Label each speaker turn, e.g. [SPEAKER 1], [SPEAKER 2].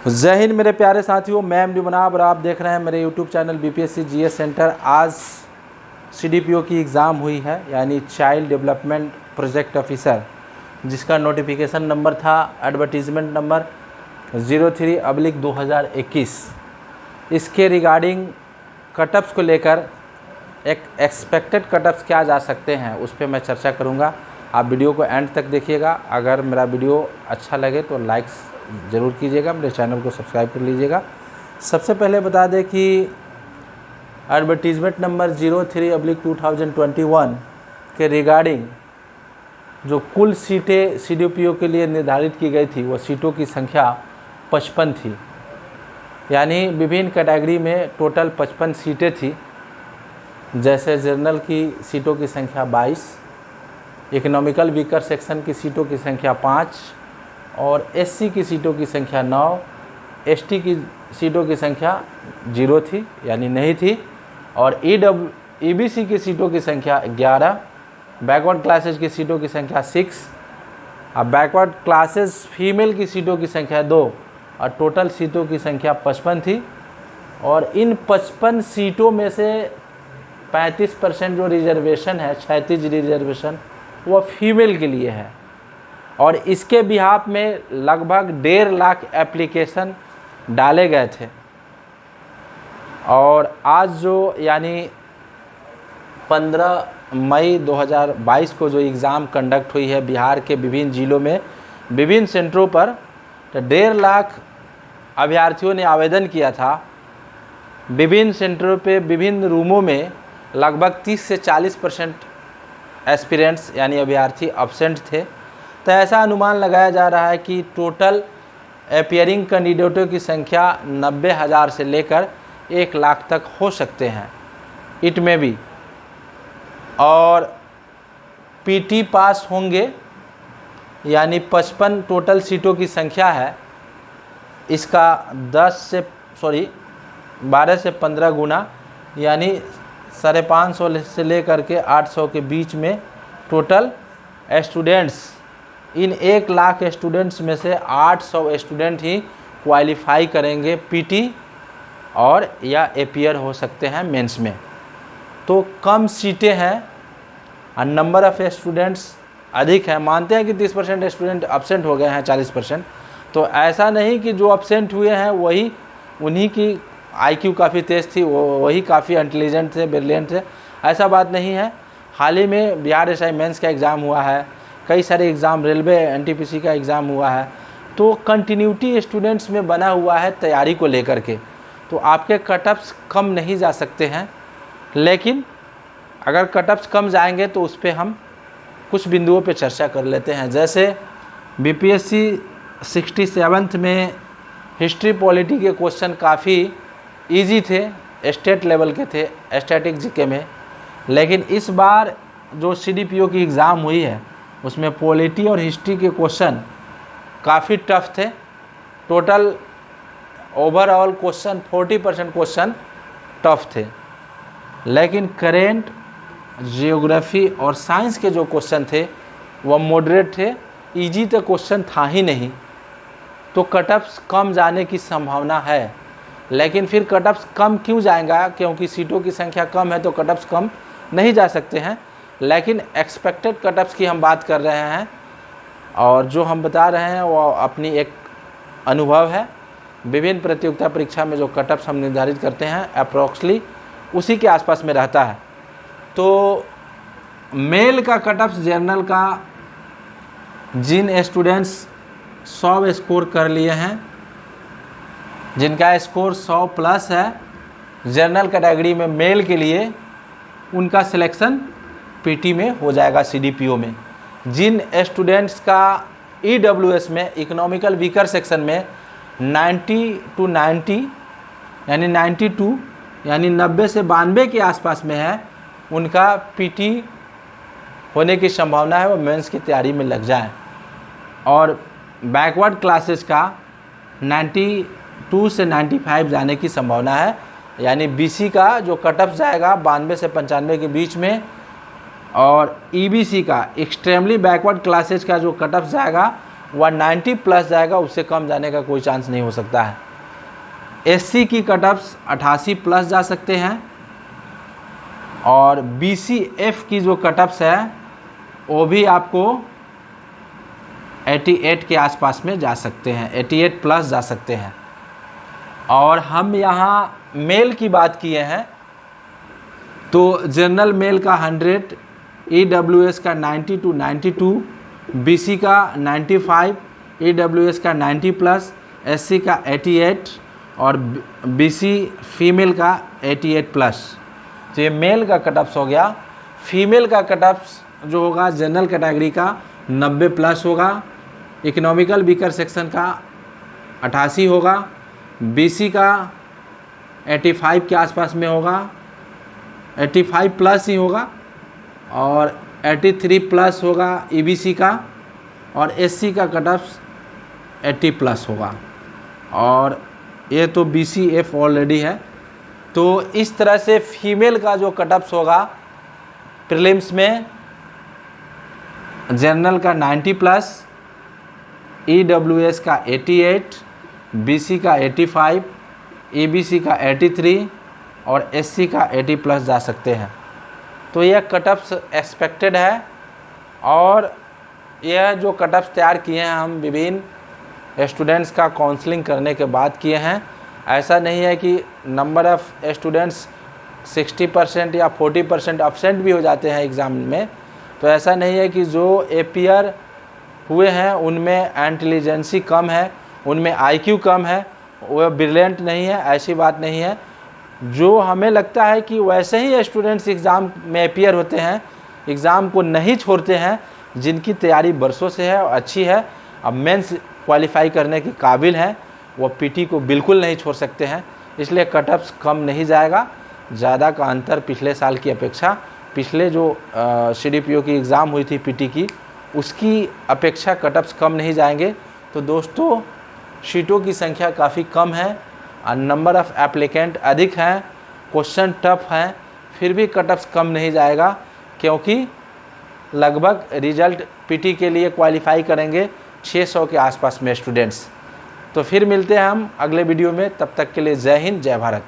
[SPEAKER 1] जय हिंद मेरे प्यारे साथियों, मैं एमडी मुनाब और आप देख रहे हैं मेरे YouTube channel BPSC GS centre. आज सीडीपीओ की एग्ज़ाम हुई है, यानी चाइल्ड डेवलपमेंट प्रोजेक्ट ऑफिसर, जिसका नोटिफिकेशन नंबर था एडवर्टीज़मेंट नंबर 03/2021। इसके रिगार्डिंग कटअप्स को लेकर एक एक्सपेक्टेड कटअप्स क्या जा सकते हैं उस पर मैं चर्चा करूंगा। आप वीडियो को एंड तक देखिएगा। अगर मेरा वीडियो अच्छा लगे तो लाइक ज़रूर कीजिएगा, मेरे चैनल को सब्सक्राइब कर लीजिएगा। सबसे पहले बता दें कि एडवर्टीज़मेंट नंबर 03/2021 के रिगार्डिंग जो कुल सीटें सीडीपीओ के लिए निर्धारित की गई थी वो सीटों की संख्या 55 थी, यानी विभिन्न कैटेगरी में टोटल 55 सीटें थी। जैसे जनरल की सीटों की संख्या 22, इकोनॉमिकल वीकर सेक्शन की सीटों की संख्या 5 और एससी की सीटों की संख्या 9, एसटी की सीटों की संख्या 0 थी, यानी नहीं थी, और ईबीसी की सीटों की संख्या 11, बैकवर्ड क्लासेज की सीटों की संख्या 6, अब बैकवर्ड क्लासेज फीमेल की सीटों की संख्या 2 और टोटल सीटों की संख्या 55 थी। और इन 55 सीटों में से 35% जो रिजर्वेशन है, 36 रिजर्वेशन, वो फीमेल के लिए है। और इसके बिहाफ में लगभग 1.5 लाख एप्लीकेशन डाले गए थे। और आज जो यानी 15 मई 2022 को जो एग्ज़ाम कंडक्ट हुई है बिहार के विभिन्न ज़िलों में विभिन्न सेंटरों पर, तो 1.5 लाख अभ्यर्थियों ने आवेदन किया था। विभिन्न सेंटरों पे विभिन्न रूमों में लगभग 30 से 40% एस्पिरेंट्स यानी अभ्यर्थी अब्सेंट थे। तो ऐसा अनुमान लगाया जा रहा है कि टोटल अपियरिंग कैंडिडेटों की संख्या 90,000 से लेकर 1 लाख तक हो सकते हैं, इट में भी। और पीटी पास होंगे, यानी 55 टोटल सीटों की संख्या है। इसका 12 से 15 गुना, यानी 550 से लेकर के 800 के बीच में टोटल स्टूडेंट्स। इन 1 लाख स्टूडेंट्स में से 800 स्टूडेंट ही क्वालिफाई करेंगे पीटी और या एपियर हो सकते हैं मेंस में। तो कम सीटें हैं और नंबर ऑफ़ स्टूडेंट्स अधिक है। मानते हैं कि 30% स्टूडेंट अब्सेंट हो गए हैं, 40%। तो ऐसा नहीं कि जो अब्सेंट हुए हैं वही उन्हीं की आईक्यू काफ़ी तेज़ थी, वही काफ़ी इंटेलिजेंट थे, ब्रिलियंट थे, ऐसा बात नहीं है। हाल ही में बिहार एसआई मेंस का एग्ज़ाम हुआ है, कई सारे एग्ज़ाम, रेलवे एनटीपीसी का एग्ज़ाम हुआ है। तो कंटिन्यूटी स्टूडेंट्स में बना हुआ है तैयारी को लेकर के। तो आपके कटअप्स कम नहीं जा सकते हैं, लेकिन अगर कटअप्स कम जाएंगे तो उस पर हम कुछ बिंदुओं पे चर्चा कर लेते हैं। जैसे बीपीएससी 67th में हिस्ट्री पॉलिटी के क्वेश्चन काफ़ी इजी थे, स्टेट लेवल के थे, स्टैटिक जीके में। लेकिन इस बार जो सीडीपीओ की एग्ज़ाम हुई है उसमें पॉलिटी और हिस्ट्री के क्वेश्चन काफ़ी टफ थे। Total overall question 40% question tough थे, लेकिन करेंट, जियोग्राफी और साइंस के जो क्वेश्चन थे वह मॉडरेट थे, इजी तो क्वेश्चन था ही नहीं। तो कटअप्स कम जाने की संभावना है। लेकिन फिर कटअप्स कम क्यों जाएगा? क्योंकि सीटों की संख्या कम है तो कटअप्स कम नहीं जा सकते हैं। लेकिन एक्सपेक्टेड कटअप्स की हम बात कर रहे हैं, और जो हम बता रहे हैं वो अपनी एक अनुभव है। विभिन्न प्रतियोगिता परीक्षा में जो कटअप्स हम निर्धारित करते हैं अप्रॉक्सली उसी के आसपास में रहता है। तो मेल का कटअप्स जनरल का जिन स्टूडेंट्स 100 स्कोर कर लिए हैं, जिनका स्कोर 100 प्लस है जनरल कैटेगरी में मेल के लिए, उनका सिलेक्शन पीटी में हो जाएगा सीडीपीओ में। जिन स्टूडेंट्स का ईडब्ल्यूएस में, इकोनॉमिकल वीकर सेक्शन में 90 to 90 यानी 92 यानी 90 से 92 के आसपास में है, उनका पीटी होने की संभावना है, वो मेंस की तैयारी में लग जाए। और बैकवर्ड क्लासेस का 92 से 95 जाने की संभावना है, यानी बीसी का जो कटअप जाएगा 92 से 95 के बीच में, और ईबीसी का एक्सट्रीमली बैकवर्ड क्लासेज का जो कटअप जाएगा वह 90 प्लस जाएगा, उससे कम जाने का कोई चांस नहीं हो सकता है। एससी की कटअप्स 88 प्लस जा सकते हैं और बीसीएफ की जो कटअप्स है वो भी आपको 88 के आसपास में जा सकते हैं, 88 प्लस जा सकते हैं। और हम यहाँ मेल की बात किए हैं तो जनरल मेल का 100, ईडब्ल्यूएस का 90 to 92, बीसी का 95, ईडब्ल्यूएस का 90 प्लस, एससी का 88 और बीसी फीमेल का 88 प्लस। तो ये मेल का कटअप्स हो गया। फीमेल का कटअप्स जो होगा जनरल कैटेगरी का 90 प्लस होगा, इकोनॉमिकल वीकर सेक्शन का 88 होगा, बीसी का 85 के आसपास में होगा, 85 प्लस ही होगा और 83 प्लस होगा ईबीसी का, और एससी का कटअप्स 80 प्लस होगा। और ये तो बीसीएफ ऑलरेडी है। तो इस तरह से फीमेल का जो कटअप्स होगा प्रीलिम्स में, जनरल का 90 प्लस, ईडब्ल्यूएस का 88, बीसी का 85, ईबीसी का 83 और एससी का 80 प्लस जा सकते हैं। तो यह कटअप्स एक्सपेक्टेड है और यह जो कटअप्स तैयार किए हैं हम विभिन्न स्टूडेंट्स का काउंसलिंग करने के बाद किए हैं। ऐसा नहीं है कि नंबर ऑफ़ स्टूडेंट्स 60% या 40% अब्सेंट भी हो जाते हैं एग्ज़ाम में। तो ऐसा नहीं है कि जो एपियर हुए हैं उनमें इंटेलिजेंसी कम है, उनमें आईक्यू कम है, वह ब्रिलियंट नहीं है, ऐसी बात नहीं है। जो हमें लगता है कि वैसे ही स्टूडेंट्स एग्ज़ाम में एपियर होते हैं, एग्ज़ाम को नहीं छोड़ते हैं, जिनकी तैयारी बरसों से है और अच्छी है, अब मेंस क्वालिफाई करने के काबिल हैं, वो पीटी को बिल्कुल नहीं छोड़ सकते हैं। इसलिए कटअप्स कम नहीं जाएगा। ज़्यादा का अंतर पिछले साल की अपेक्षा, पिछले जो सीडीपीओ की एग्ज़ाम हुई थी पीटी की, उसकी अपेक्षा कटअप्स कम नहीं जाएंगे। तो दोस्तों सीटों की संख्या काफ़ी कम है और नंबर ऑफ़ एप्लीकेंट अधिक हैं, क्वेश्चन टफ हैं, फिर भी कटअप्स कम नहीं जाएगा, क्योंकि लगभग रिजल्ट पीटी के लिए क्वालिफाई करेंगे 600 के आसपास में स्टूडेंट्स। तो फिर मिलते हैं हम अगले वीडियो में, तब तक के लिए जय हिंद, जय भारत।